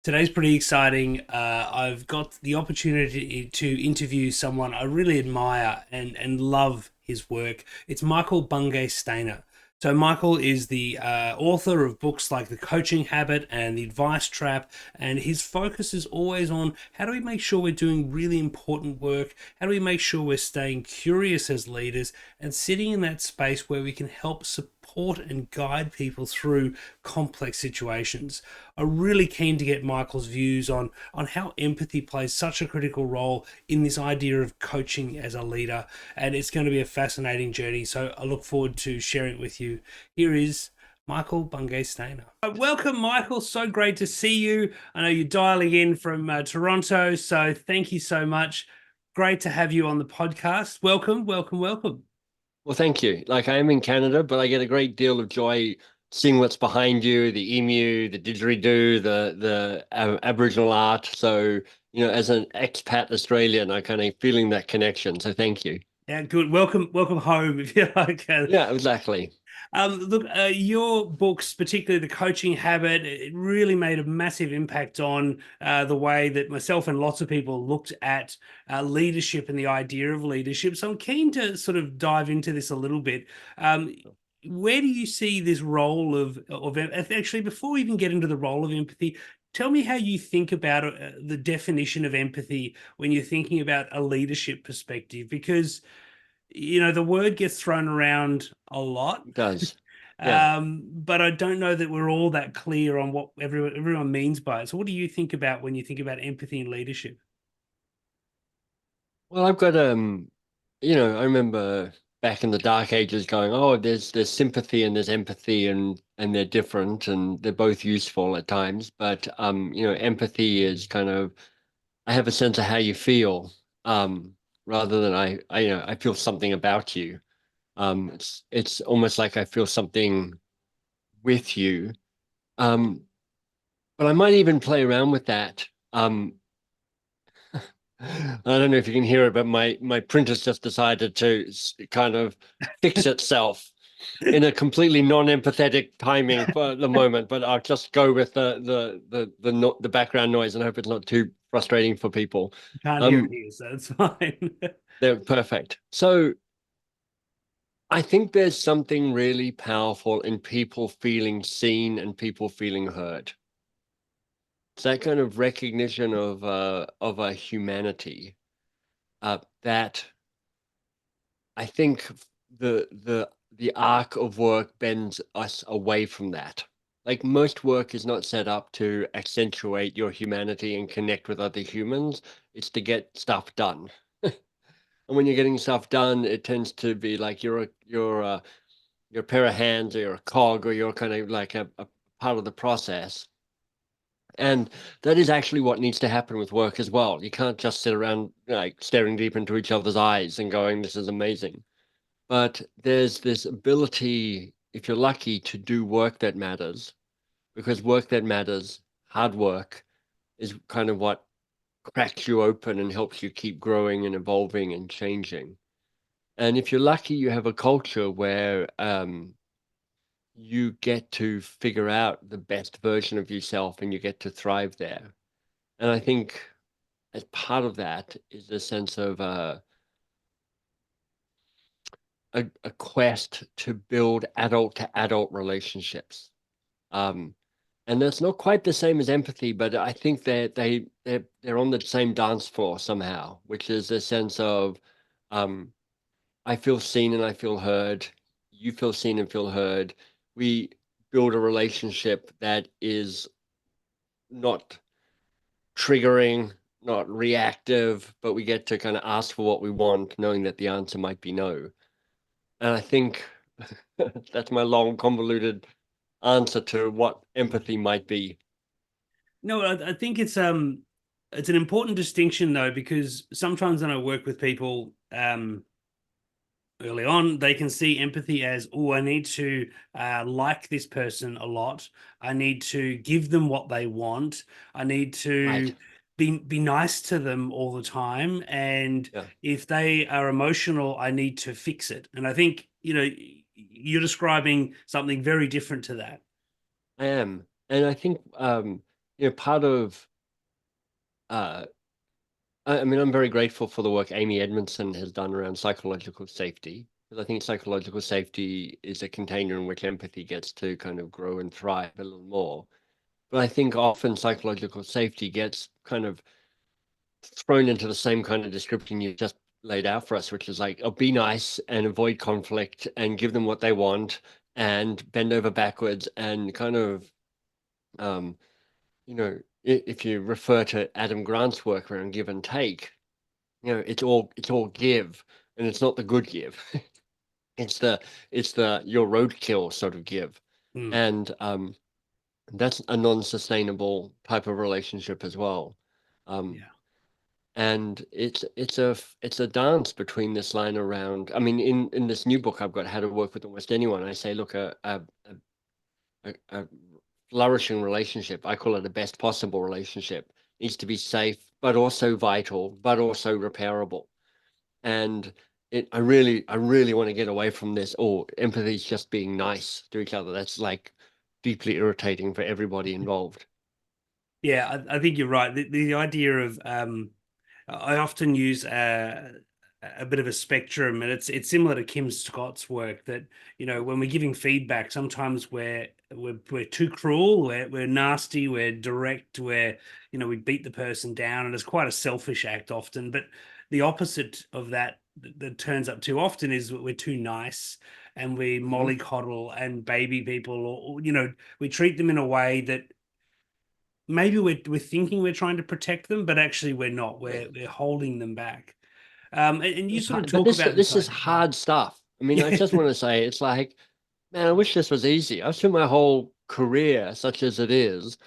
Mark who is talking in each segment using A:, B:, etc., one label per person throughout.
A: Today's pretty exciting. I've got the opportunity to interview someone I really admire and love his work. It's Michael Bungay Stainer. So, Michael is the author of books like The Coaching Habit and The Advice Trap, and his focus is always on how do we make sure we're doing really important work? How do we make sure we're staying curious as leaders and sitting in that space where we can help support and guide people through complex situations? I'm really keen to get Michael's views on how empathy plays such a critical role in this idea of coaching as a leader, and it's going to be a fascinating journey. So I look forward to sharing it with you. Here is Michael Bungay Stainer. Welcome, Michael. So great to see you. I know you're dialing in from Toronto, so thank you so much. Great to have you on the podcast. Welcome, welcome, welcome.
B: Well, thank you. Like I am in Canada, but I get a great deal of joy seeing what's behind you, the emu, the didgeridoo, the Aboriginal art. So, as an expat Australian, I kind of feeling that connection. So thank you.
A: Yeah, good. Welcome, welcome home, if you like.
B: Yeah, exactly.
A: Look, your books, particularly The Coaching Habit, it really made a massive impact on the way that myself and lots of people looked at leadership and the idea of leadership. So I'm keen to sort of dive into this a little bit. Um, where do you see this role of actually, before we even get into the role of empathy, tell me how you think about the definition of empathy when you're thinking about a leadership perspective, because the word gets thrown around a lot.
B: It does. Yeah.
A: But I don't know that we're all that clear on what everyone means by it. So, what do you think about when you think about empathy and leadership?
B: Well, I've got I remember back in the dark ages going, oh, there's sympathy and there's empathy and they're different and they're both useful at times. But empathy is kind of I have a sense of how you feel, rather than I feel something about you. It's almost like I feel something with you. Um, but I might even play around with that. I don't know if you can hear it, but my printer's just decided to kind of fix itself in a completely non-empathetic timing for the moment. But I'll just go with the background noise and hope it's not too frustrating for people.
A: Can't hear it
B: Um,
A: here, so it's fine.
B: they're perfect. So I think there's something really powerful in people feeling seen and people feeling heard. It's that kind of recognition of a humanity, that I think the arc of work bends us away from that. Like most work is not set up to accentuate your humanity and connect with other humans. It's to get stuff done. And when you're getting stuff done, it tends to be like you're a pair of hands or you're a cog or you're kind of like a part of the process. And that is actually what needs to happen with work as well. You can't just sit around like staring deep into each other's eyes and going, this is amazing. But there's this ability, if you're lucky, to do work that matters, because work that matters, hard work, is kind of what cracks you open and helps you keep growing and evolving and changing. And if you're lucky, you have a culture where you get to figure out the best version of yourself and you get to thrive there. And I think as part of that is a sense of a quest to build adult to adult relationships. Um, and that's not quite the same as empathy, but I think that they're on the same dance floor somehow, which is a sense of um, I feel seen and I feel heard. You feel seen and feel heard. We build a relationship that is not triggering, not reactive, but we get to kind of ask for what we want, knowing that the answer might be no. And I think that's my long, convoluted answer to what empathy might be.
A: No, I think it's an important distinction though, because sometimes when I work with people, early on, they can see empathy as, oh, I need to like this person a lot. I need to give them what they want. I need
B: Right.
A: to be nice to them all the time. And
B: Yeah,
A: if they are emotional, I need to fix it. And I think, you're describing something very different to that.
B: I am. And I think part of I mean, I'm very grateful for the work Amy Edmondson has done around psychological safety, because I think psychological safety is a container in which empathy gets to kind of grow and thrive a little more. But I think often psychological safety gets kind of thrown into the same kind of description you just laid out for us, which is like, oh, be nice and avoid conflict and give them what they want and bend over backwards and kind of, um, if you refer to Adam Grant's work around give and take, it's all give, and it's not the good give. It's the your roadkill sort of give,
A: Mm,
B: and that's a non-sustainable type of relationship as well. Um,
A: yeah.
B: and it's a dance between this line around. I mean, in this new book I've got, How to Work with Almost Anyone, I say, look, a flourishing relationship, I call it a best possible relationship, needs to be safe, but also vital, but also repairable. And I really want to get away from this. Or empathy is just being nice to each other. That's like deeply irritating for everybody involved.
A: Yeah, I think you're right. The idea of I often use a bit of a spectrum, and it's similar to Kim Scott's work that, when we're giving feedback, sometimes we're too cruel, we're nasty, we're direct, we beat the person down, and it's quite a selfish act often. But the opposite of that turns up too often is that we're too nice and we
B: Hmm.
A: mollycoddle and baby people, or we treat them in a way that maybe we're thinking we're trying to protect them, but actually we're not.
B: Yeah.
A: We're holding them back. And you
B: It's
A: sort of
B: hard, but
A: talk
B: this
A: about this
B: this is
A: idea. Yeah.
B: hard stuff. I mean, I
A: Yeah.
B: just want to say it's like, man, I wish this was easy. I've spent my whole career, such as it is,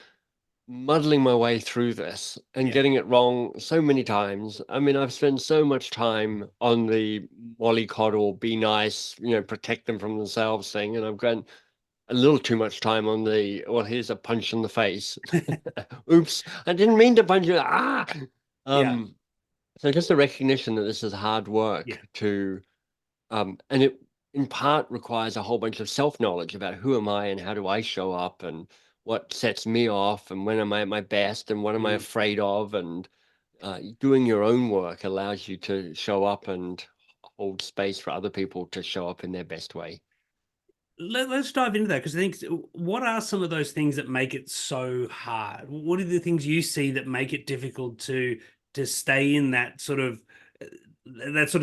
B: muddling my way through this and
A: Yeah.
B: getting it wrong so many times. I mean, I've spent so much time on the mollycoddle, be nice, protect them from themselves thing, and I've gone a little too much time on the, well, here's a punch in the face. Oops, I didn't mean to punch you. Ah.
A: Yeah.
B: Um, so just the recognition that this is hard
A: Yeah.
B: work and it in part requires a whole bunch of self-knowledge about who am I and how do I show up and what sets me off and when am I at my best and what am I
A: Mm.
B: afraid of, and doing your own work allows you to show up and hold space for other people to show up in their best way.
A: Let's dive into that, because I think, what are some of those things that make it so hard? What are the things you see that make it difficult to stay in that sort of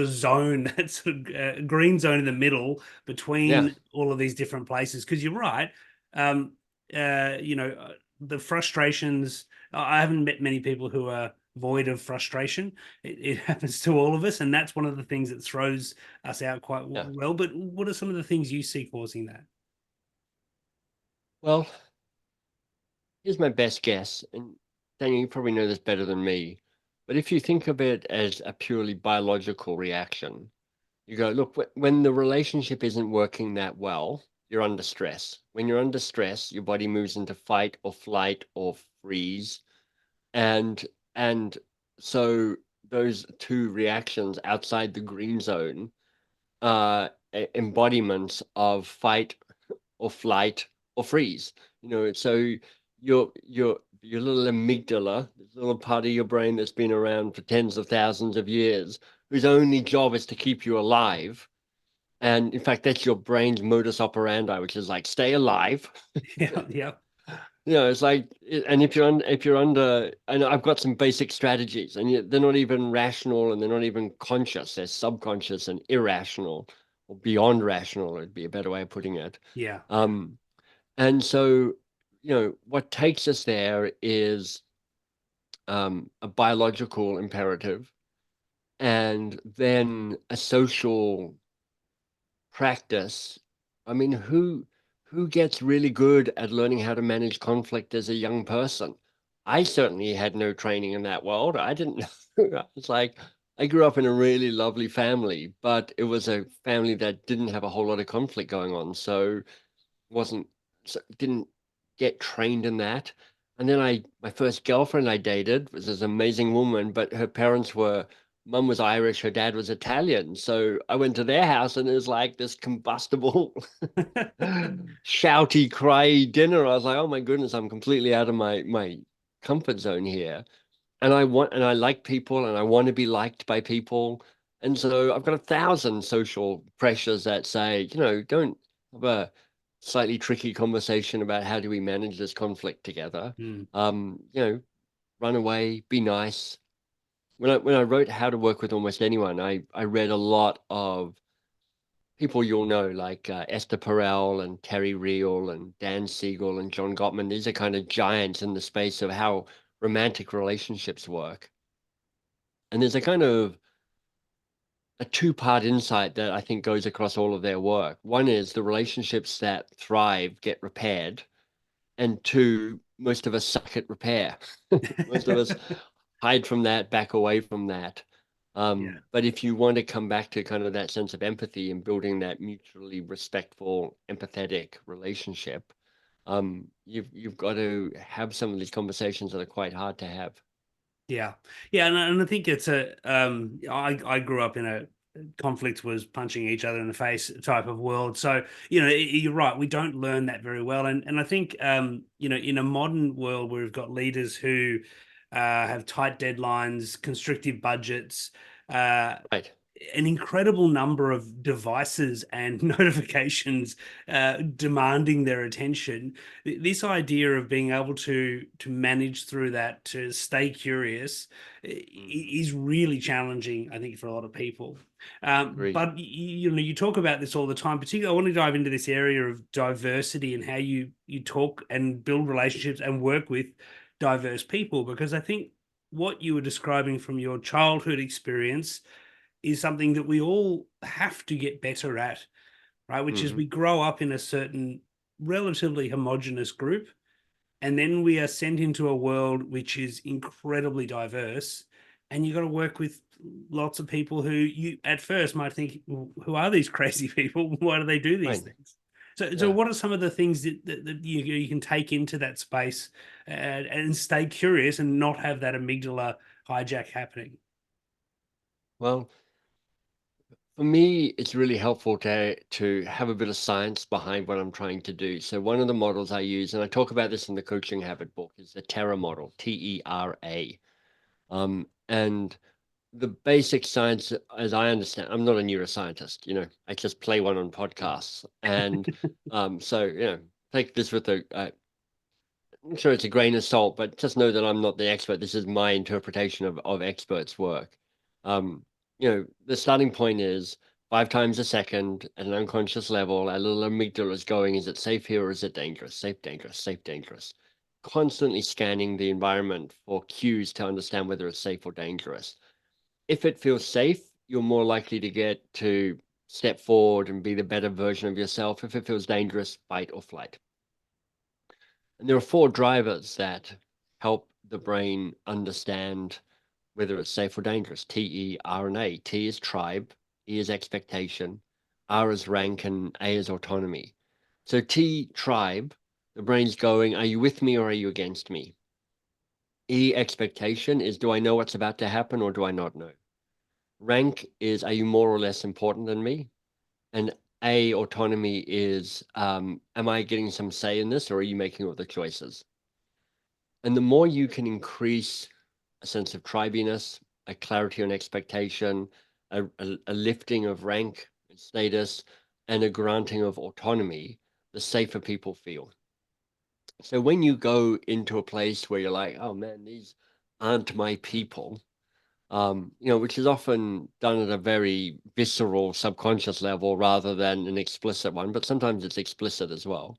A: zone, that sort of green zone in the middle
B: Yeah.
A: between all of these different places? Because you're right. Um, the frustrations. I haven't met many people who are void of frustration. It happens to all of us, and that's one of the things that throws us out quite
B: Yeah.
A: well. But what are some of the things you see causing that?
B: Well, here's my best guess, and Daniel, you probably know this better than me, but if you think of it as a purely biological reaction, you go, look, when the relationship isn't working that well, you're under stress. When you're under stress, your body moves into fight or flight or freeze. And and so those two reactions outside the green zone are embodiments of fight or flight or freeze. So your little amygdala, this little part of your brain that's been around for tens of thousands of years, whose only job is to keep you alive. And in fact, that's your brain's modus operandi, which is like stay alive.
A: Yeah, yeah,
B: It's like, and if you're under, and I've got some basic strategies, and they're not even rational, and they're not even conscious. They're subconscious and irrational, or beyond rational, would be a better way of putting it.
A: yeah, yeah.
B: Um, and so, what takes us there is a biological imperative, and then a social practice. I mean, who gets really good at learning how to manage conflict as a young person? I certainly had no training in that world. I didn't know. It's like I grew up in a really lovely family, but it was a family that didn't have a whole lot of conflict going on. Wasn't didn't get trained in that. And then my first girlfriend I dated was this amazing woman, but her parents were, mum was Irish, her dad was Italian. So I went to their house and it was like this combustible, shouty, cryy dinner. I was like, oh my goodness, I'm completely out of my comfort zone here, and I like people, and I want to be liked by people. And so I've got 1,000 social pressures that say, don't have a slightly tricky conversation about how do we manage this conflict together.
A: Mm.
B: Um, you know, Run away, be nice. When I wrote How to Work with Almost Anyone, I read a lot of people you'll know, like Esther Perel and Terry Real and Dan Siegel and John Gottman. These are kind of giants in the space of how romantic relationships work. And there's a kind of a two-part insight that I think goes across all of their work. One is the relationships that thrive get repaired, and two, most of us suck at repair. Most of us hide from that, back away from that.
A: Yeah.
B: But if you want to come back to kind of that sense of empathy and building that mutually respectful, empathetic relationship, you've got to have some of these conversations that are quite hard to have.
A: Yeah, yeah, and I think it's a I grew up in a conflict was punching each other in the face type of world. So you're right. We don't learn that very well, and I think in a modern world where we've got leaders who have tight deadlines, constrictive budgets.
B: Right.
A: An incredible number of devices and notifications demanding their attention. This idea of being able to manage through that, to stay curious,
B: Hmm.
A: is really challenging, I think, for a lot of people.
B: Agreed.
A: But you talk about this all the time. Particularly, I want to dive into this area of diversity and how you talk and build relationships and work with diverse people, because I think what you were describing from your childhood experience is something that we all have to get better at, right? Which is,
B: Hmm.
A: we grow up in a certain relatively homogenous group, and then we are sent into a world which is incredibly diverse, and you got to work with lots of people who you at first might think, "Well, who are these crazy people? Why do they do these
B: Right.
A: things?" So
B: Yeah.
A: what are some of the things that you can take into that space and stay curious and not have that amygdala hijack happening?
B: Well, for me, it's really helpful to have a bit of science behind what I'm trying to do. So one of the models I use, and I talk about this in the Coaching Habit book, is the Terra model, Tera. And the basic science, as I understand, I'm not a neuroscientist, I just play one on podcasts. And so, take this with I'm sure it's a grain of salt, but just know that I'm not the expert. This is my interpretation of experts' work. The starting point is 5 times a second at an unconscious level, our little amygdala is going, is it safe here or is it dangerous? Safe, dangerous, safe, dangerous. Constantly scanning the environment for cues to understand whether it's safe or dangerous. If it feels safe, you're more likely to get to step forward and be the better version of yourself. If it feels dangerous, fight or flight. And there are four drivers that help the brain understand whether it's safe or dangerous: T, E, R, and A. T is tribe, E is expectation, R is rank, and A is autonomy. So T, tribe, the brain's going, are you with me or are you against me? E, expectation, is do I know what's about to happen or do I not know? Rank is, are you more or less important than me? And A, autonomy, is am I getting some say in this or are you making all the choices? And the more you can increase a sense of tribiness, a clarity on expectation, a lifting of rank and status, and a granting of autonomy, the safer people feel. So when you go into a place where you're like, oh man, these aren't my people, which is often done at a very visceral, subconscious level rather than an explicit one, but sometimes it's explicit as well.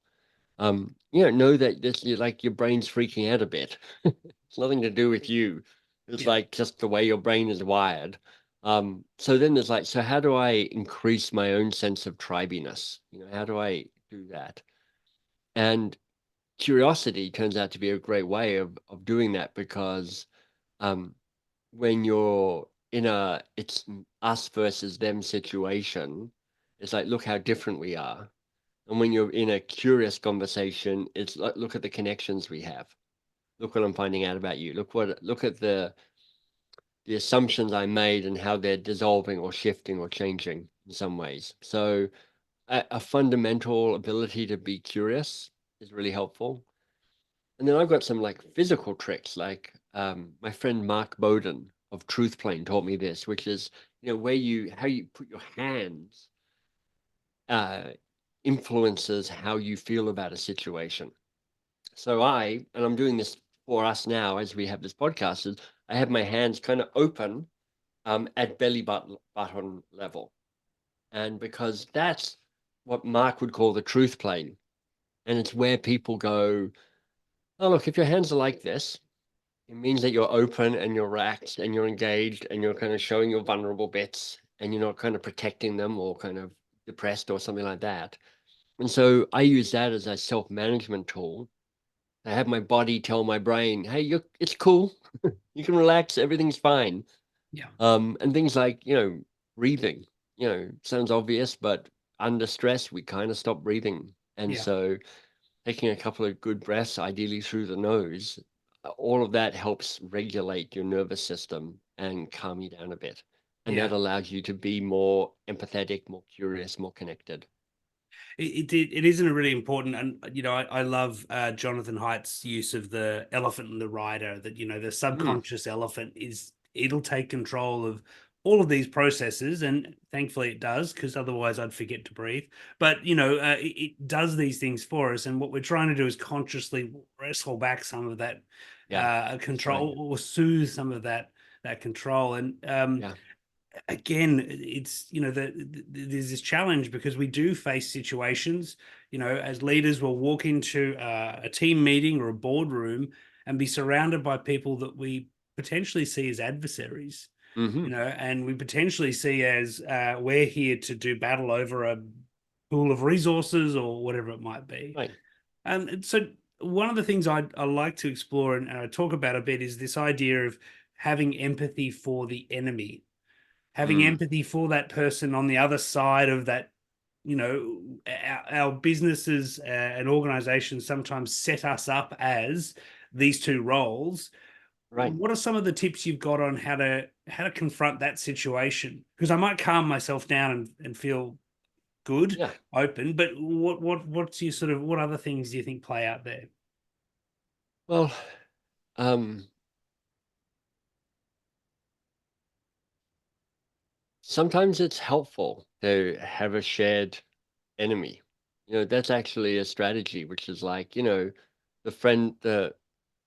B: Know that this, like, your brain's freaking out a bit. It's nothing to do with you. It's
A: Yeah.
B: like just the way your brain is wired. So then there's like, so how do I increase my own sense of tribiness? How do I do that? And curiosity turns out to be a great way of doing that because um, when you're in a it's us versus them situation, it's like, look how different we are. And when you're in a curious conversation, it's like, look at the connections we have. Look what I'm finding out about you. Look at the assumptions I made and how they're dissolving or shifting or changing in some ways. So a fundamental ability to be curious is really helpful. And then I've got some like physical tricks, like my friend Mark Bowden of Truth Plane taught me this, which is, where how you put your hands uh, influences how you feel about a situation. So and I'm doing this for us now as we have this podcast, is I have my hands kind of open at button level. And because that's what Mark would call the truth plane. And it's where people go, oh, look, if your hands are like this, it means that you're open and you're relaxed and you're engaged and you're kind of showing your vulnerable bits and you're not kind of protecting them or kind of depressed or something like that. And so I use that as a self-management tool. I have my body tell my brain, hey, it's cool. You can relax. Everything's fine.
A: Yeah.
B: And things like, breathing, sounds obvious, but under stress, we kind of stop breathing. And
A: Yeah.
B: so taking a couple of good breaths, ideally through the nose, all of that helps regulate your nervous system and calm you down a bit. And that
A: Yeah.
B: allows you to be more empathetic, more curious, more connected.
A: It isn't a really important, and I love Jonathan Haidt's use of the elephant and the rider. That the
B: Mm,
A: subconscious elephant it'll take control of all of these processes, and thankfully it does, because otherwise I'd forget to breathe. But it does these things for us, and what we're trying to do is consciously wrestle back some of that
B: yeah, that's right.
A: control, or soothe some of that control. And
B: Yeah.
A: again, it's there's this challenge, because we do face situations, as leaders will walk into a team meeting or a boardroom and be surrounded by people that we potentially see as adversaries,
B: Hmm.
A: and we potentially see as we're here to do battle over a pool of resources or whatever it might be.
B: Right.
A: And so one of the things I like to explore, and I talk about a bit, is this idea of having empathy for the enemy, having
B: Mm,
A: empathy for that person on the other side of that. Our businesses and organizations sometimes set us up as these two roles.
B: right.
A: What are some of the tips you've got on how to confront that situation? Because I might calm myself down and feel good,
B: Yeah.
A: open, but what's your sort of, what other things do you think play out there?
B: Well, um, sometimes it's helpful to have a shared enemy. That's actually a strategy, which is like, the friend, the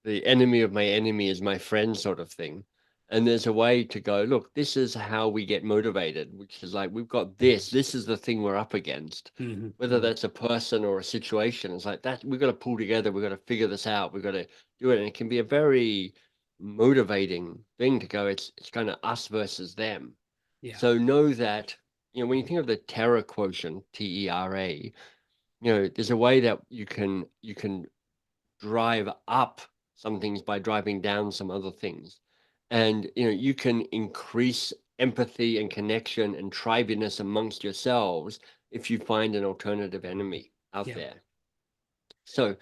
B: enemy of my enemy is my friend sort of thing. And there's a way to go, look, this is how we get motivated, which is like, we've got this is the thing we're up against.
A: Hmm.
B: Whether
A: Hmm.
B: that's a person or a situation, it's like that, we've got to pull together, we've got to figure this out, we've got to do it. And it can be a very motivating thing to go, it's kind of us versus them.
A: Yeah.
B: So know that, when you think of the terror quotient, TERA, there's a way that you can drive up some things by driving down some other things. And you can increase empathy and connection and tribiness amongst yourselves if you find an alternative enemy out
A: Yeah.
B: there. So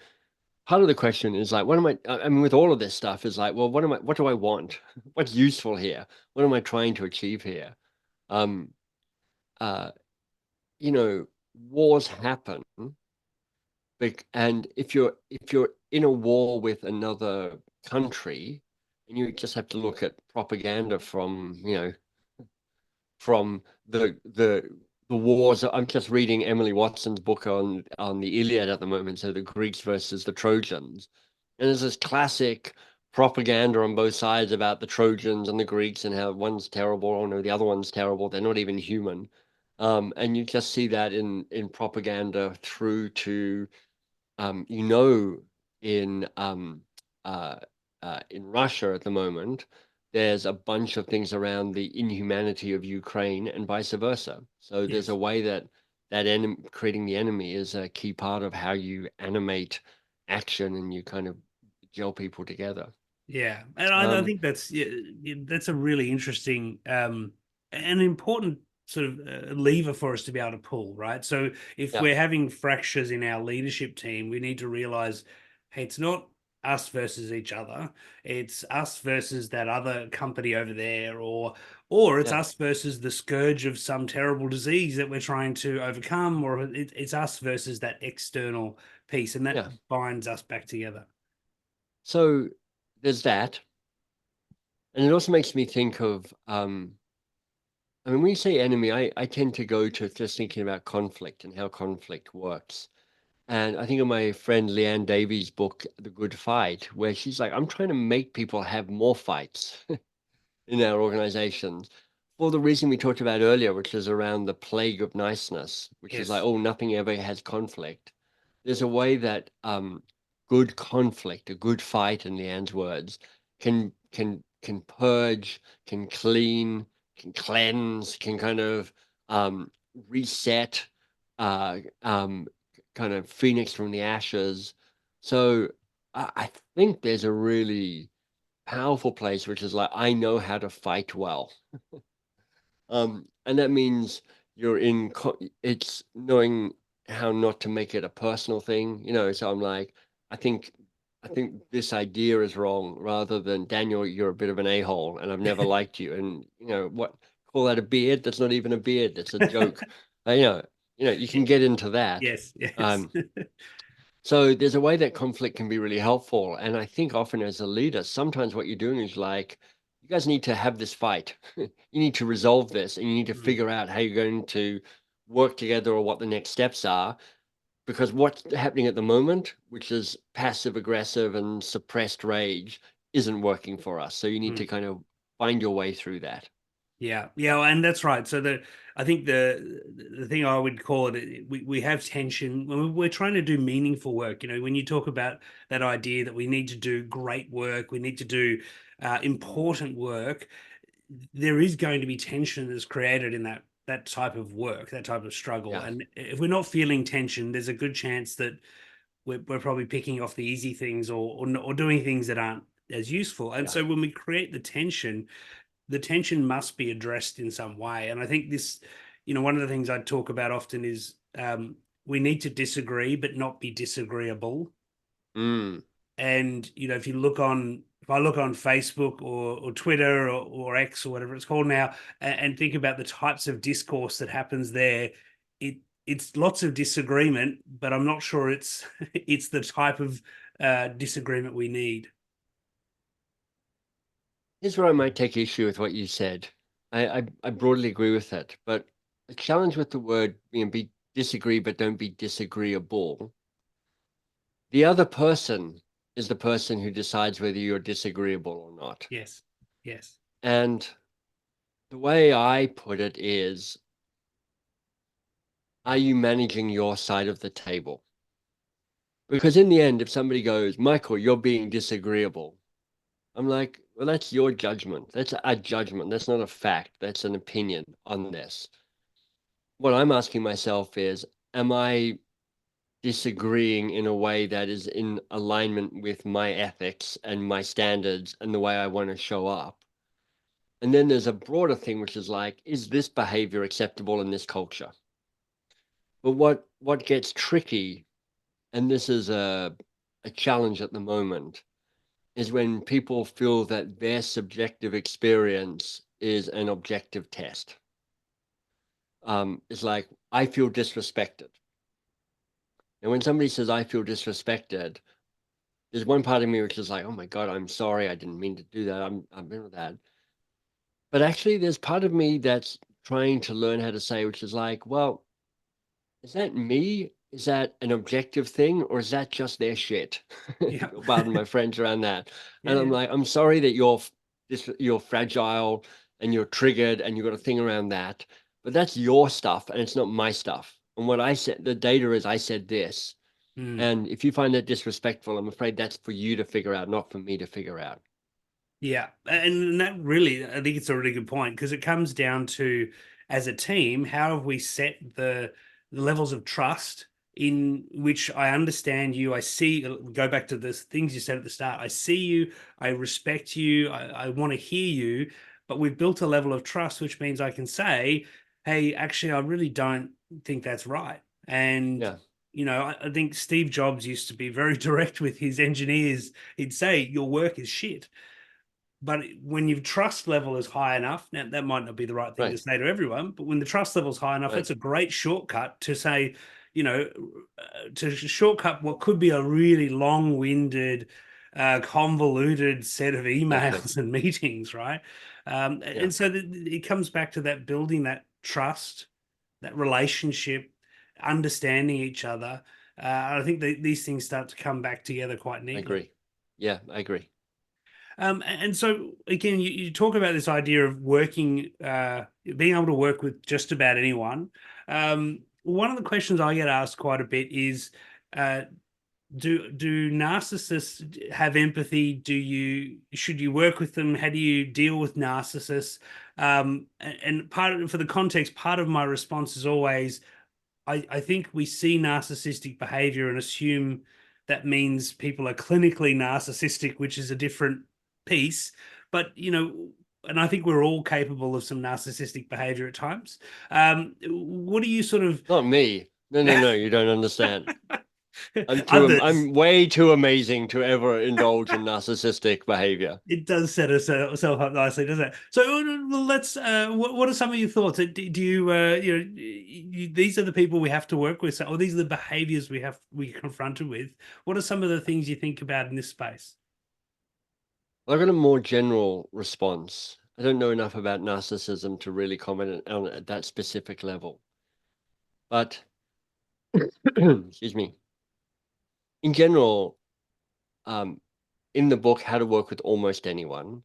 B: part of the question is like, what am I mean, with all of this stuff is like, well, what do I want? What's useful here? What am I trying to achieve here? Um, uh, you know, wars happen. And if you're in a war with another country, and you just have to look at propaganda from the wars. I'm just reading Emily Watson's book on the Iliad at the moment, so the Greeks versus the Trojans. And there's this classic propaganda on both sides about the Trojans and the Greeks and how one's terrible, or no, the other one's terrible. They're not even human. And you just see that in propaganda through to you know, uh, in Russia at the moment, there's a bunch of things around the inhumanity of Ukraine and vice versa. So there's a
A: Yes.
B: way that creating the enemy is a key part of how you animate action and you kind of gel people together.
A: Yeah, and I
B: Um,
A: think that's, yeah, that's a really interesting and important sort of lever for us to be able to pull, right? So if
B: yeah,
A: we're having fractures in our leadership team, we need to realize, hey, it's not us versus each other. It's us versus that other company over there, or it's
B: yeah,
A: us versus the scourge of some terrible disease that we're trying to overcome, or it's us versus that external piece, and that
B: yeah.
A: binds us back together.
B: So there's that. And it also makes me think of, I mean, when you say enemy, I tend to go to just thinking about conflict and how conflict works. And I think of my friend Leanne Davies' book, The Good Fight, where she's like, I'm trying to make people have more fights in our organizations for the reason we talked about earlier, which is around the plague of niceness, which is like,
A: Yes.
B: oh, nothing ever has conflict. There's a way that good conflict, a good fight, in Leanne's words, can purge, can clean, can cleanse, can kind of reset, uh, um, kind of phoenix from the ashes. So I think there's a really powerful place, which is like, I know how to fight well. And that means it's knowing how not to make it a personal thing, you know. So I'm like, I think, I think this idea is wrong, rather than Daniel, you're a bit of an a-hole, and I've never liked you. And you know what? Call that a beard? That's not even a beard. That's a joke. Uh, you know, you can get into that.
A: Yes, yes.
B: Um, so there's a way that conflict can be really helpful. And I think often as a leader, sometimes what you're doing is like, you guys need to have this fight. You need to resolve this, and you need to
A: Mm,
B: figure out how you're going to work together or what the next steps are. Because what's happening at the moment, which is passive aggressive and suppressed rage, isn't working for us. So you need to
A: mm.
B: kind of find your way through that.
A: Yeah, yeah, and that's right. So I think the thing I would call it, we have tension when we're trying to do meaningful work. You know, when you talk about that idea that we need to do great work, we need to do important work, there is going to be tension that's created in that type of work, that type of struggle.
B: Yeah.
A: And if we're not feeling tension, there's a good chance that we're probably picking off the easy things or doing things that aren't as useful. And
B: Yeah.
A: so when we create the tension must be addressed in some way. And I think this, one of the things I talk about often is we need to disagree, but not be disagreeable.
B: Mm.
A: And if I look on Facebook or Twitter or X or whatever it's called now, and think about the types of discourse that happens there, it's lots of disagreement, but I'm not sure it's it's the type of disagreement we need.
B: Here's where I might take issue with what you said. I broadly agree with that, but the challenge with the word, be disagree, but don't be disagreeable. The other person is the person who decides whether you're disagreeable or not.
A: Yes, yes,
B: And the way I put it is, are you managing your side of the table? Because in the end, if somebody goes, Michael, you're being disagreeable, I'm like, well, that's your judgment. That's a judgment. That's not a fact. That's an opinion on this. What I'm asking myself is, am I disagreeing in a way that is in alignment with my ethics and my standards and the way I want to show up? And then there's a broader thing, which is like, is this behavior acceptable in this culture? But what gets tricky, and this is a challenge at the moment, is when people feel that their subjective experience is an objective test. It's like, I feel disrespected. And when somebody says, I feel disrespected, there's one part of me which is like, oh my God, I'm sorry. I didn't mean to do that. I'm in with that. But actually, there's part of me that's trying to learn how to say, which is like, well, is that me? Is that an objective thing? Or is that just their shit?
A: yeah,
B: Pardon my French around that.
A: yeah,
B: And I'm
A: yeah.
B: like, I'm sorry that you're fragile and you're triggered and you've got a thing around that. But that's your stuff and it's not my stuff. And what I said, the data is I said this.
A: Mm.
B: And if you find that disrespectful, I'm afraid that's for you to figure out, not for me to figure out.
A: Yeah, and that really, I think it's a really good point because it comes down to, as a team, how have we set the levels of trust in which I understand you, I see, go back to the things you said at the start. I see you, I respect you, I want to hear you, but we've built a level of trust, which means I can say, hey, actually, I really don't think that's right. And
B: Yeah,
A: I think Steve Jobs used to be very direct with his engineers. He'd say, your work is shit, but when your trust level is high enough, now that might not be the right thing to
B: right,
A: say to everyone, but when the trust level is high enough,
B: right.
A: it's a great shortcut to say, to shortcut what could be a really long-winded, convoluted set of
B: Exactly.
A: emails and meetings, right?
B: Yeah,
A: And so it comes back to that building that trust, that relationship, understanding each other. I think these things start to come back together quite
B: I
A: neatly.
B: agree. Yeah, I agree.
A: And so again, you talk about this idea of working, being able to work with just about anyone. One of the questions I get asked quite a bit is, uh, do narcissists have empathy? Should you work with them? How do you deal with narcissists? And for the context, part of my response is always, I think we see narcissistic behavior and assume that means people are clinically narcissistic, which is a different piece. But, and I think we're all capable of some narcissistic behavior at times. What do you sort of
B: Not me. No, no, no, you don't understand.
A: others?
B: I'm way too amazing to ever indulge in narcissistic behavior.
A: It does set us up nicely, doesn't it? So let's. What are some of your thoughts? Do you, these are the people we have to work with, or these are the behaviors we confronted with. What are some of the things you think about in this space?
B: I've got a more general response. I don't know enough about narcissism to really comment on it at that specific level. But, excuse me, in general, um, in the book, How to Work with Almost Anyone,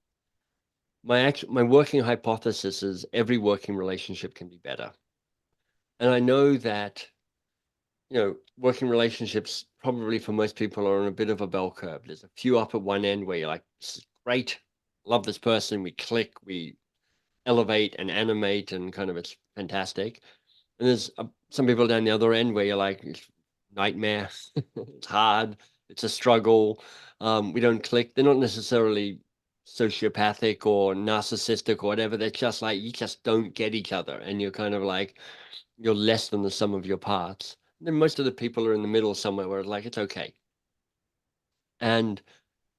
B: my working hypothesis is every working relationship can be better. And I know that, working relationships probably for most people are on a bit of a bell curve. There's a few up at one end where you're like, this is great, love this person, we click, we elevate and animate, and kind of it's fantastic. And there's some people down the other end where you're like, it's nightmare, it's hard, it's a struggle. We don't click. They're not necessarily sociopathic or narcissistic or whatever. They're just like, you just don't get each other. And you're kind of like, you're less than the sum of your parts. And then most of the people are in the middle somewhere where it's like, it's okay. And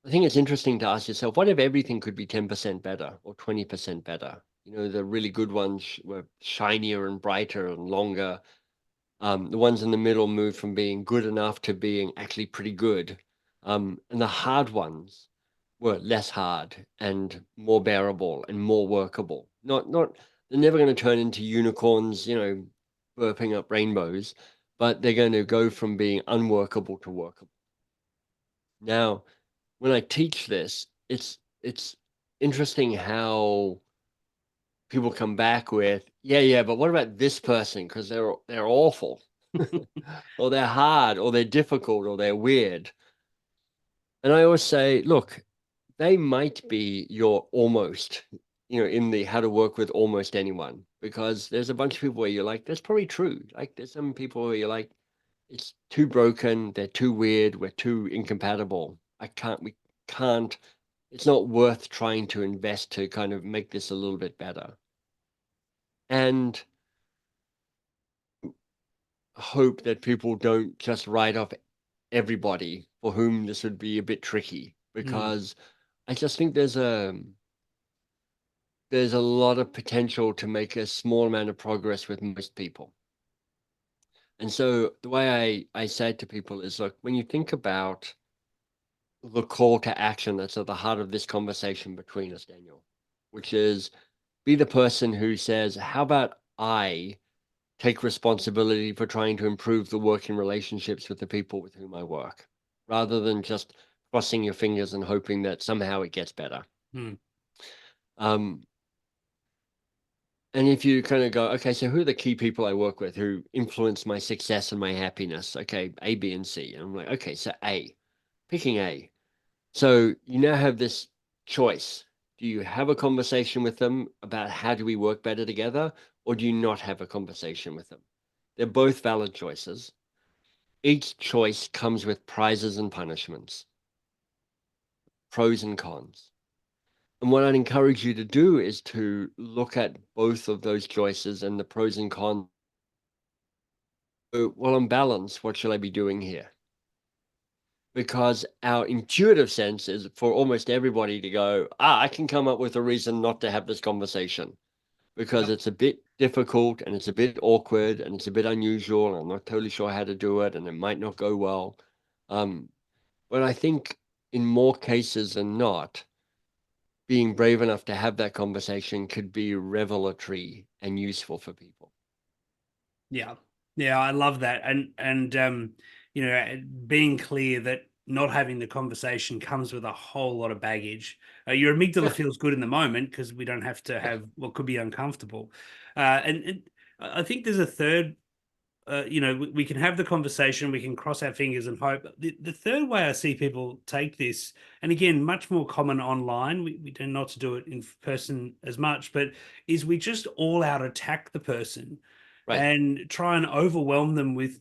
B: I think it's interesting to ask yourself, what if everything could be 10% better or 20% better? The really good ones were shinier and brighter and longer. The ones in the middle moved from being good enough to being actually pretty good. And the hard ones were less hard and more bearable and more workable. They're never going to turn into unicorns, burping up rainbows, but they're going to go from being unworkable to workable. Now, when I teach this, it's interesting how people come back with, yeah, yeah, but what about this person? Because they're awful, or they're hard, or they're difficult, or they're weird. And I always say, look, they might be your almost, in the how to work with almost anyone, because there's a bunch of people where you're like, that's probably true. Like there's some people where you're like, it's too broken, they're too weird, we're too incompatible. We can't, it's not worth trying to invest to kind of make this a little bit better. And hope that people don't just write off everybody for whom this would be a bit tricky,
A: Mm.
B: because I just think there's a lot of potential to make a small amount of progress with most people. And so the way I say it to people is, look, when you think about the call to action that's at the heart of this conversation between us, Daniel, which is be the person who says, how about I take responsibility for trying to improve the working relationships with the people with whom I work, rather than just crossing your fingers and hoping that somehow it gets better.
A: Mm.
B: Um, and if you kind of go, okay, so who are the key people I work with who influence my success and my happiness? Okay, A, B, and C. And I'm like, okay, so A, picking A. So you now have this choice. Do you have a conversation with them about how do we work better together, or do you not have a conversation with them? They're both valid choices. Each choice comes with prizes and punishments, pros and cons. And what I'd encourage you to do is to look at both of those choices and the pros and cons. So, well, on balance, what should I be doing here? Because our intuitive sense is for almost everybody to go, I can come up with a reason not to have this conversation because
A: Yep.
B: it's a bit difficult and it's a bit awkward and it's a bit unusual. And I'm not totally sure how to do it and it might not go well. But I think in more cases than not, being brave enough to have that conversation could be revelatory and useful for people.
A: Yeah. Yeah, I love that. And you know, being clear that not having the conversation comes with a whole lot of baggage. Your amygdala
B: Yeah,
A: feels good in the moment because we don't have to
B: yeah,
A: have what could be uncomfortable. And I think there's a third you know, we can have the conversation, we can cross our fingers and hope. The third way I see people take this, and again, much more common online, we tend not to do it in person as much, but is we just all out attack the person
B: right.
A: and try and overwhelm them with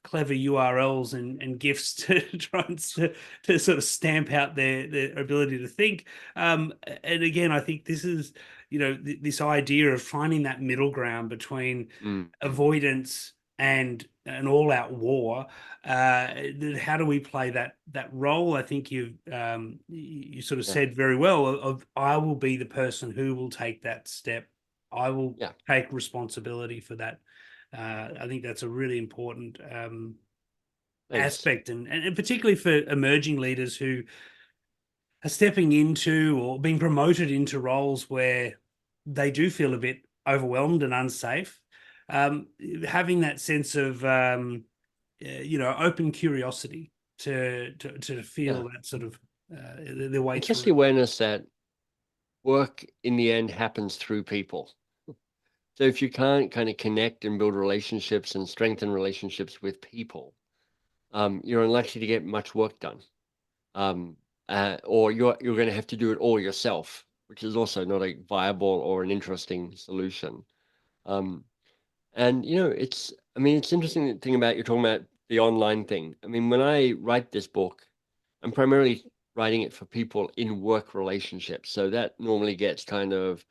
A: clever URLs and gifts to try and to sort of stamp out their ability to think. And again, I think this is, you know, this idea of finding that middle ground between
B: Mm-hmm.
A: avoidance and an all-out war. How do we play that role? I think you sort of
B: Yeah,
A: said very well of I will be the person who will take that step. I will
B: yeah,
A: take responsibility for that. I think that's a really important
B: thanks.
A: aspect, and particularly for emerging leaders who are stepping into or being promoted into roles where they do feel a bit overwhelmed and unsafe. Um, Having that sense of you know, open curiosity to
B: Yeah,
A: feel that sort of their way
B: and just the
A: through.
B: awareness that work in the end happens through people. So if you can't kind of connect and build relationships and strengthen relationships with people, you're unlikely to get much work done. Um, or you're going to have to do it all yourself, which is also not a viable or an interesting solution. Um, and I mean, it's interesting thing about you're talking about the online thing. I mean, when I write this book, I'm primarily writing it for people in work relationships. So that normally gets kind of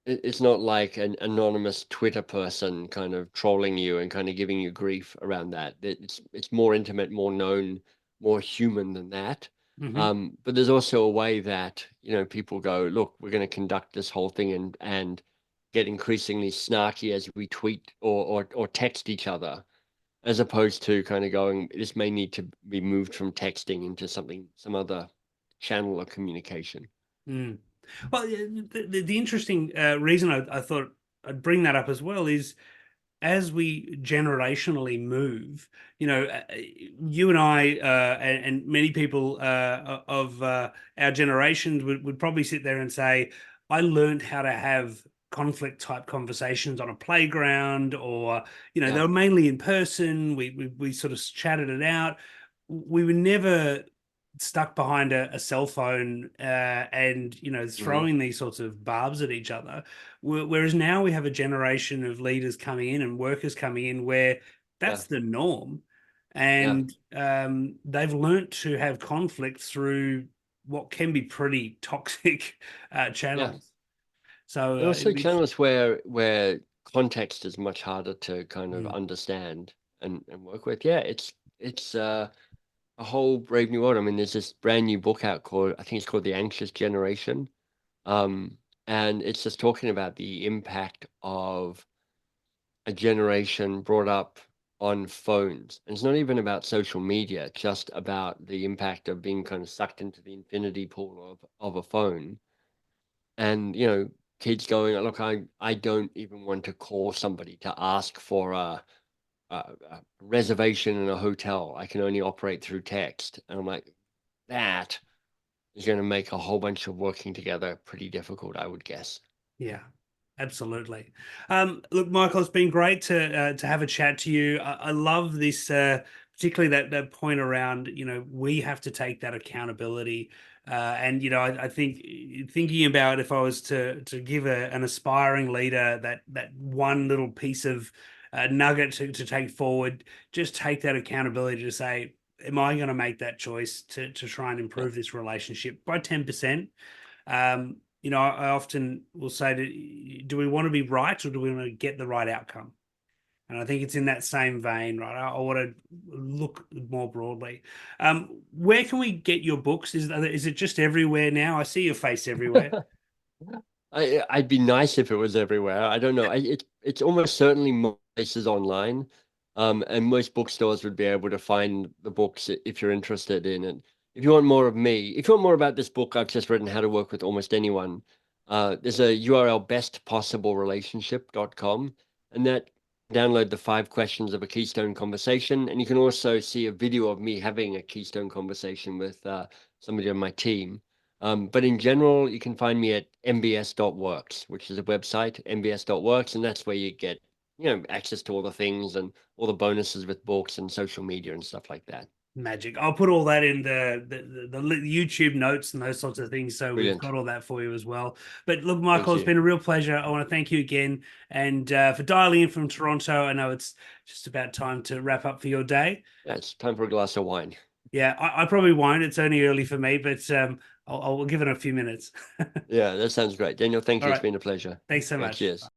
B: it's not like an anonymous Twitter person kind of trolling you and kind of giving you grief around that. It's more intimate, more known, more human than that.
A: Hmm.
B: But there's also a way that, people go, look, we're going to conduct this whole thing and get increasingly snarky as we tweet or text each other, as opposed to kind of going, this may need to be moved from texting into some other channel of communication.
A: Mm. Well, the interesting reason I thought I'd bring that up as well is as we generationally move, you know, you and I and many people of our generations would probably sit there and say, I learned how to have conflict type conversations on a playground, or, you know, they
B: Yeah.
A: were mainly in person. We sort of chatted it out. We were never stuck behind a cell phone and, you know,
B: Hmm.
A: throwing these sorts of barbs at each other. Whereas now we have a generation of leaders coming in and workers coming in where
B: Yeah.
A: that's the norm.
B: Yeah.
A: And they've learnt to have conflict through what can be pretty toxic
B: Yeah.
A: channels. So
B: And also
A: it's,
B: channels where context is much harder to kind of
A: mm,
B: understand and work with. Yeah, it's a whole brave new world. I mean, there's this brand new book out called, I think it's called The Anxious Generation. Um, and it's just talking about the impact of a generation brought up on phones. And it's not even about social media, just about the impact of being kind of sucked into the infinity pool of a phone. And kids going, look, I don't even want to call somebody to ask for a reservation in a hotel. I can only operate through text. And I'm like, that is going to make a whole bunch of working together pretty difficult, I would guess.
A: yeah, absolutely. Look, Michael, it's been great to have a chat to you. I love this, particularly that point around, you know, we have to take that accountability. And you know, I think thinking about if I was to give an aspiring leader that one little piece of nugget to take forward, just take that accountability to say, am I going to make that choice to try and
B: Yeah.
A: improve this relationship by 10%? You know, I often will say, do we want to be right or do we want to get the right outcome? And I think it's in that same vein, right? I want to look more broadly. Where can we get your books? Is it just everywhere now? I see your face everywhere.
B: I'd be nice if it was everywhere. I don't know. It's almost certainly most places online. And most bookstores would be able to find the books if you're interested in it. if you want more of me, if you want more about this book I've just written, How to Work with Almost Anyone, there's a URL, bestpossiblerelationship.com, and that download the 5 questions of a Keystone conversation. And you can also see a video of me having a Keystone conversation with somebody on my team. But in general, you can find me at mbs.works, which is a website, mbs.works, and that's where you get, access to all the things and all the bonuses with books and social media and stuff like that.
A: Magic. I'll put all that in the YouTube notes and those sorts of things. So we've
B: Brilliant.
A: got all that for you as well. But look,
B: Thank
A: Michael, it's
B: you.
A: been a real pleasure. I want to thank you again. And for dialing in from Toronto, I know it's just about time to wrap up for your day.
B: Yeah, it's time for a glass of wine.
A: Yeah, I probably won't. It's only early for me, but I'll give it a few minutes.
B: Yeah, that sounds great. Daniel, thank
A: All
B: you. It's
A: right.
B: been a pleasure.
A: Thanks so
B: Yeah,
A: much.
B: cheers.